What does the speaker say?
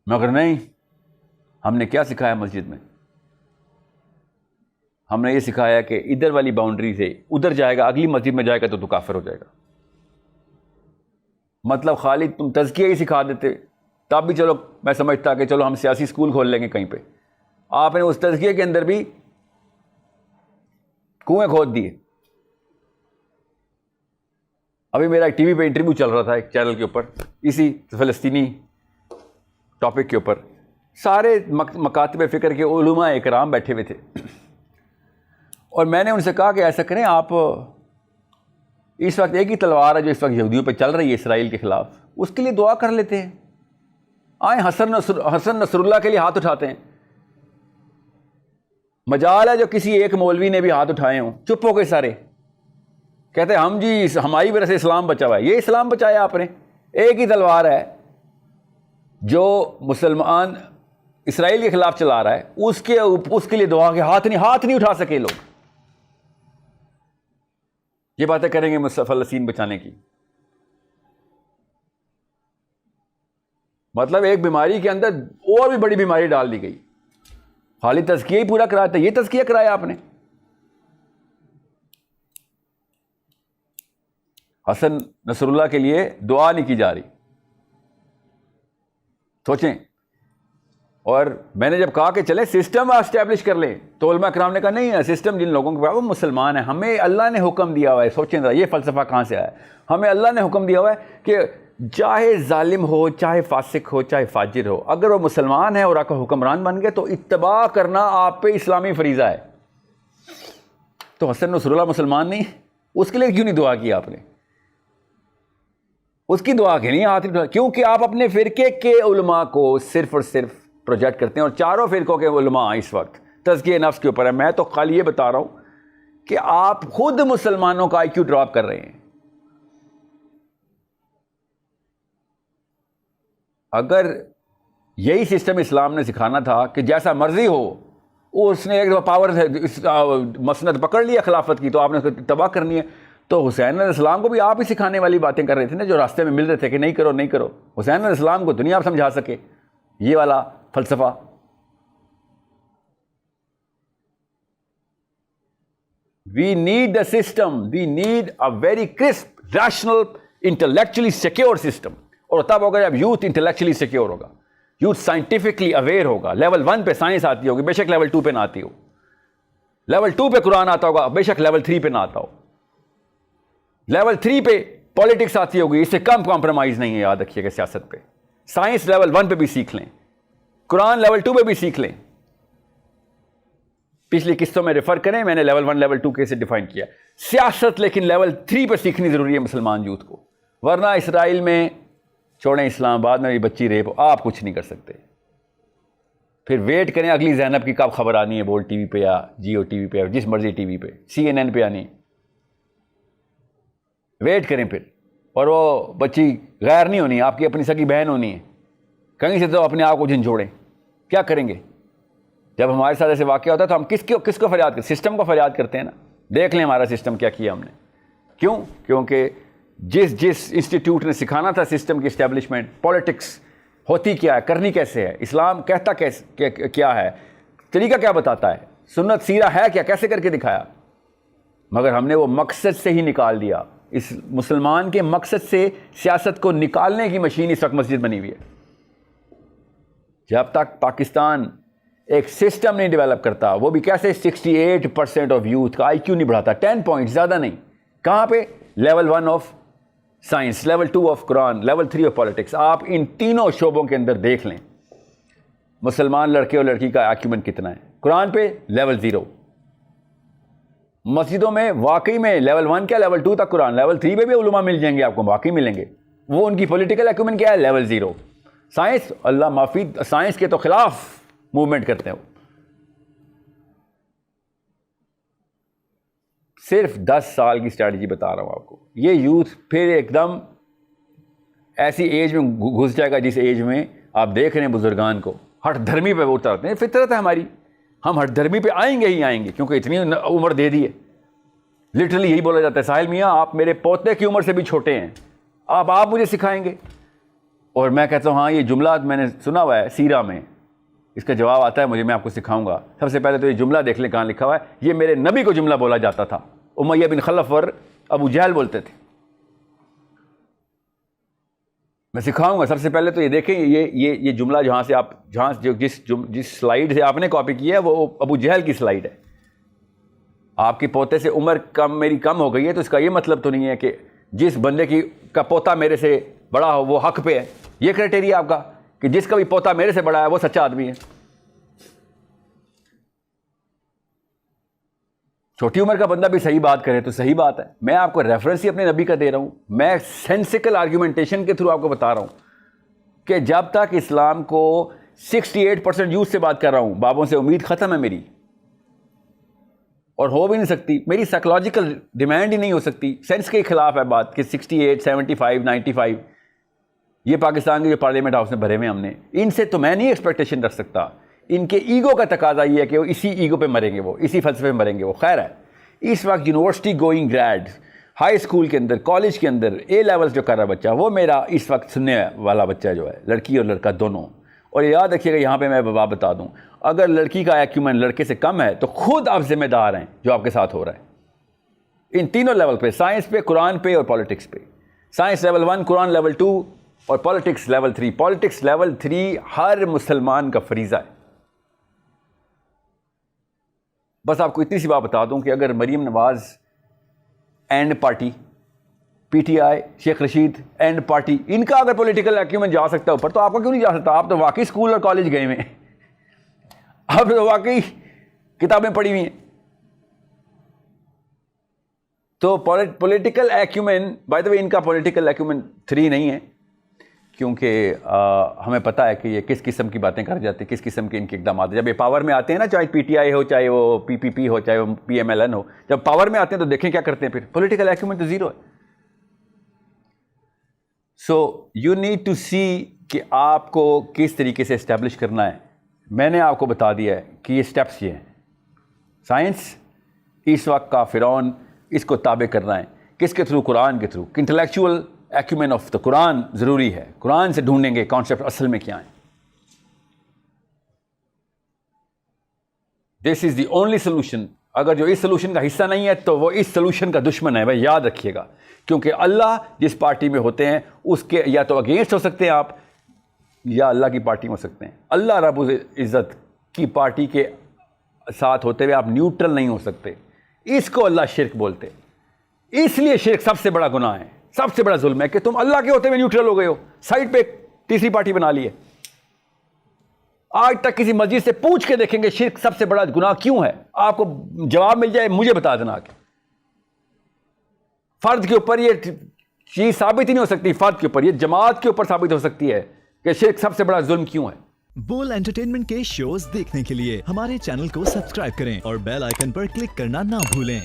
مگر نہیں، ہم نے کیا سکھایا مسجد میں؟ ہم نے یہ سکھایا کہ ادھر والی باؤنڈری سے ادھر جائے گا، اگلی مسجد میں جائے گا تو کافر ہو جائے گا. مطلب خالد تم تزکیہ ہی سکھا دیتے تب بھی چلو میں سمجھتا کہ چلو ہم سیاسی اسکول کھول لیں گے کہیں پہ. آپ نے اس تزکیے کے اندر بھی کنویں کھود دیے. ابھی میرا ایک ٹی وی پہ انٹرویو چل رہا تھا ایک چینل کے اوپر اسی فلسطینی ٹاپک کے اوپر. سارے مکاتب فکر کے علماء اکرام بیٹھے ہوئے تھے اور میں نے ان سے کہا کہ ایسا کریں آپ، اس وقت ایک ہی تلوار ہے جو اس وقت یہودیوں پہ چل رہی ہے اسرائیل کے خلاف، اس کے لیے دعا کر لیتے ہیں. آئیں حسن نصر اللہ کے لیے ہاتھ اٹھاتے ہیں. مجال ہے جو کسی ایک مولوی نے بھی ہاتھ اٹھائے ہوں چپ ہو گئے سارے. کہتے ہیں ہم جی ہماری وجہ سے اسلام بچا ہوا ہے. یہ اسلام بچایا آپ نے؟ ایک ہی تلوار ہے جو مسلمان اسرائیل کے خلاف چلا رہا ہے، اس کے لیے دعا کے ہاتھ نہیں اٹھا سکے لوگ. یہ باتیں کریں گے فلسطین بچانے کی. مطلب ایک بیماری کے اندر اور بھی بڑی بیماری ڈال دی گئی. خالی تزکیہ ہی پورا کرایا تھا، یہ تزکیہ کرایا آپ نے. حسن نصر اللہ کے لیے دعا نہیں کی جا رہی. سوچیں. اور میں نے جب کہا کہ چلے سسٹم اسٹیبلش کر لیں تو علماء کرام نے کہا نہیں ہے سسٹم جن لوگوں کے پاس وہ مسلمان ہیں، ہمیں اللہ نے حکم دیا ہوا ہے. سوچیں ذرا یہ فلسفہ کہاں سے آیا ہے؟ ہمیں اللہ نے حکم دیا ہوا ہے کہ چاہے ظالم ہو، چاہے فاسق ہو، چاہے فاجر ہو، اگر وہ مسلمان ہے اور آپ کا حکمران بن گئے تو اتباع کرنا آپ پہ اسلامی فریضہ ہے. تو حسن نصر اللہ مسلمان نہیں، اس کے لیے کیوں نہیں دعا کی آپ نے؟ اس کی دعا کے لیے ہاتھ نہیں اٹھا، کیونکہ آپ اپنے فرقے کے علماء کو صرف اور صرف پروجیکٹ کرتے ہیں. اور چاروں فرقوں کے علماء اس وقت تزکیہ نفس کے اوپر ہے. میں تو خالی یہ بتا رہا ہوں کہ آپ خود مسلمانوں کا آئی کیو ڈراپ کر رہے ہیں. اگر یہی سسٹم اسلام نے سکھانا تھا کہ جیسا مرضی ہو، اس نے ایک پاور مسند پکڑ لیا خلافت کی تو آپ نے اس کو تباہ کرنی ہے. تو حسین علیہ السلام کو بھی آپ ہی سکھانے والی باتیں کر رہے تھے نا، جو راستے میں مل رہے تھے کہ نہیں کرو نہیں کرو. حسین علیہ السلام کو دنیا سمجھا سکے یہ والا فلسفہ. We need the system. We need a very crisp, rational, intellectually secure system. اور تب ہوگا جب یوتھ انٹلیکچولی سیکیور ہوگا، یوتھ سائنٹیفکلی اویئر ہوگا. لیول 1 پہ سائنس آتی ہوگی، بے شک لیول 2 پہ نہ آتی ہو. لیول 2 پہ قرآن آتا ہوگا، بے شک لیول 3 پہ نہ آتا ہو. لیول 3 پہ پالیٹکس آتی ہوگی، اس سے کم کمپرومائز نہیں ہے. یاد رکھیے گا سیاست پہ. سائنس لیول 1 پہ بھی سیکھ لیں، قرآن لیول 2 پہ بھی سیکھ لیں. پچھلی قسطوں میں ریفر کریں، میں نے لیول 1 لیول 2 کیسے ڈیفائن کیا. سیاست لیکن لیول 3 پہ سیکھنی ضروری ہے مسلمان یوتھ کو، ورنہ اسرائیل میں چھوڑیں، اسلام آباد میں بھی بچی ریپ، آپ کچھ نہیں کر سکتے. پھر ویٹ کریں اگلی زینب کی کب خبر آنی ہے، بول ٹی وی پہ یا جیو ٹی وی پہ یا جس مرضی ٹی وی پہ، CNN پہ آنی. ویٹ کریں پھر. اور وہ بچی غیر نہیں ہونی، آپ کی اپنی سگی بہن ہونی ہے. کہیں سے تو اپنے آپ کو جھنجھوڑیں. کیا کریں گے جب ہمارے ساتھ ایسے واقعہ ہوتا ہے تو ہم کس کو فریاد کرتے؟ سسٹم کو فریاد کرتے ہیں نا. دیکھ لیں ہمارا سسٹم کیا کیا ہم نے. کیوں؟ کیونکہ جس انسٹیٹیوٹ نے سکھانا تھا سسٹم کی اسٹیبلشمنٹ، پولیٹکس ہوتی کیا ہے، کرنی کیسے ہے، اسلام کہتا کیا ہے، طریقہ کیا بتاتا ہے، سنت سیرہ ہے کیا، کیسے کر کے دکھایا. مگر ہم نے وہ مقصد سے ہی نکال دیا. اس مسلمان کے مقصد سے سیاست کو نکالنے کی مشین اس وقت مسجد بنی ہوئی ہے. جب تک پاکستان ایک سسٹم نہیں ڈیولپ کرتا، وہ بھی کیسے 68% آف یوتھ کا آئی کیو نہیں بڑھاتا، 10 پوائنٹ زیادہ نہیں. کہاں پہ؟ Level 1 of science, level 2 of Quran, level 3 of politics. آپ ان تینوں شعبوں کے اندر دیکھ لیں مسلمان لڑکے اور لڑکی کا ایکیومنٹ کتنا ہے. قرآن پہ لیول 0. مسجدوں میں واقعی میں لیول 1 کیا لیول 2 تک قرآن، لیول 3 پہ بھی علماء مل جائیں گے آپ کو، واقعی ملیں گے. وہ ان کی پولیٹیکل ایکیومنٹ کیا ہے، لیول 0. سائنس، اللہ معافی، سائنس کے تو خلاف موومنٹ کرتے ہیں. صرف 10 سال کی اسٹریٹجی بتا رہا ہوں آپ کو. یہ یوتھ پھر ایک دم ایسی ایج میں گھس جائے گا جس ایج میں آپ دیکھ رہے ہیں بزرگان کو ہٹ دھرمی پہ اترتے ہیں. فطرت ہے ہماری، ہم ہٹ دھرمی پہ آئیں گے ہی آئیں گے، کیونکہ اتنی عمر دے دی ہے. لٹرلی یہی بولا جاتا ہے، ساحل میاں آپ میرے پوتے کی عمر سے بھی چھوٹے ہیں، آپ مجھے سکھائیں گے. اور میں کہتا ہوں ہاں یہ جملہ میں نے سنا ہوا ہے سیرہ میں, اس کا جواب آتا ہے مجھے, میں آپ کو سکھاؤں گا. سب سے پہلے تو یہ جملہ دیکھ لیں کہاں لکھا ہوا ہے. یہ میرے نبی کو جملہ بولا جاتا تھا. امیہ بن خلف اور ابو جہل بولتے تھے. میں سکھاؤں گا. سب سے پہلے تو یہ دیکھیں یہ جملہ جہاں جس سلائیڈ سے آپ نے کاپی کی ہے وہ ابو جہل کی سلائیڈ ہے. آپ کے پوتے سے عمر میری کم ہو گئی ہے تو اس کا یہ مطلب تو نہیں ہے کہ جس بندے کا پوتا میرے سے بڑا ہو وہ حق پہ ہے. یہ کرائٹیریا آپ کا کہ جس کا بھی پوتا میرے سے بڑا ہے وہ سچا آدمی ہے. چھوٹی عمر کا بندہ بھی صحیح بات کرے تو صحیح بات ہے. میں آپ کو ریفرنس ہی اپنے نبی کا دے رہا ہوں. میں سینسیکل آرگیومنٹیشن کے تھرو آپ کو بتا رہا ہوں کہ جب تک اسلام کو 68% یوتھ سے بات کر رہا ہوں, بابوں سے امید ختم ہے میری, اور ہو بھی نہیں سکتی. میری سائیکولوجیکل ڈیمانڈ ہی نہیں ہو سکتی. سینس کے خلاف ہے بات کہ 68, 75, 95 یہ پاکستان کے جو پارلیمنٹ ہاؤس میں بھرے ہوئے ہم نے, ان سے تو میں نہیں ایکسپیکٹیشن رکھ سکتا. ان کے ایگو کا تقاضا یہ ہے کہ وہ اسی ایگو پہ مریں گے, وہ اسی فلسفے پہ مریں گے. وہ خیر ہے. اس وقت university going grade, high school کے اندر, کالج کے اندر اے لیولز جو کر رہا بچہ, وہ میرا اس وقت سننے والا بچہ جو ہے, لڑکی اور لڑکا دونوں. اور یاد رکھیے گا یہاں پہ میں بات بتا دوں, اگر لڑکی کا ایکیومن لڑکے سے کم ہے تو خود آپ ذمہ دار ہیں جو آپ کے ساتھ ہو رہا ہے. ان تینوں لیول پہ, سائنس پہ, قرآن پہ اور پالیٹکس پہ. سائنس لیول 1, قرآن لیول 2 اور پالیٹکس لیول 3. پالیٹکس لیول 3 ہر مسلمان کا فریضہ ہے. بس آپ کو اتنی سی بات بتا دوں کہ اگر Maryam Nawaz and party, P T I, Sheikh Rashid and party, ان کا اگر پولیٹیکل ایکیومن جا سکتا ہے اوپر, تو آپ کا کیوں نہیں جا سکتا؟ آپ تو واقعی اسکول اور کالج گئے ہوئے ہیں, آپ تو واقعی کتابیں پڑھی ہوئی ہیں. تو پولیٹیکل ایکیومن, بائی دا وے ان کا پولیٹیکل ایکیومن 3 نہیں ہے, کیونکہ ہمیں پتہ ہے کہ یہ کس قسم کی باتیں کر جاتے ہیں, کس قسم کے ان کے اقدامات. جب یہ پاور میں آتے ہیں نا, چاہے پی ٹی آئی ہو, چاہے وہ پی پی پی ہو, چاہے وہ پی ایم ایل این ہو, جب پاور میں آتے ہیں تو دیکھیں کیا کرتے ہیں. پھر پولیٹیکل ایکیومن تو 0 ہے. سو یو نیڈ ٹو سی کہ آپ کو کس طریقے سے اسٹیبلش کرنا ہے. میں نے آپ کو بتا دیا ہے کہ یہ اسٹیپس یہ ہیں. سائنس اس وقت کا فرعون, اس کو تابع کرنا ہے. کس کے تھرو؟ قرآن کے تھرو. انٹلیکچوئل ایکیومن آف دا قرآن ضروری ہے. قرآن سے ڈھونڈیں گے کانسیپٹ اصل میں کیا ہیں. دس از دی اونلی سولوشن. اگر جو اس سولوشن کا حصہ نہیں ہے تو وہ اس سولوشن کا دشمن ہے. بھائی یاد رکھیے گا, کیونکہ اللہ جس پارٹی میں ہوتے ہیں اس کے یا تو اگینسٹ ہو سکتے ہیں آپ, یا اللہ کی پارٹی میں ہو سکتے ہیں. اللہ رب العزت کی پارٹی کے ساتھ ہوتے ہوئے آپ نیوٹرل نہیں ہو سکتے. اس کو اللہ شرک بولتے. اس لیے شرک سب سے بڑا گناہ ہے, سب سے بڑا ظلم ہے کہ تم اللہ کے ہوتے ہوئے نیوٹرل ہو گئے ہو, سائڈ پہ ایک تیسری پارٹی بنا لی ہے. آج تک کسی مسجد سے پوچھ کے دیکھیں گے شرک سب سے بڑا گناہ کیوں ہے, آپ کو جواب مل جائے, مجھے بتا دینا کہ فرد کے اوپر یہ چیز ثابت ہی نہیں ہو سکتی, فرد کے اوپر, یہ جماعت کے اوپر ثابت ہو سکتی ہے کہ شرک سب سے بڑا ظلم کیوں ہے. بول انٹرٹینمنٹ کے شوز دیکھنے کے لیے ہمارے چینل کو سبسکرائب کریں اور بیل آئیکن پر کلک کرنا نہ بھولیں.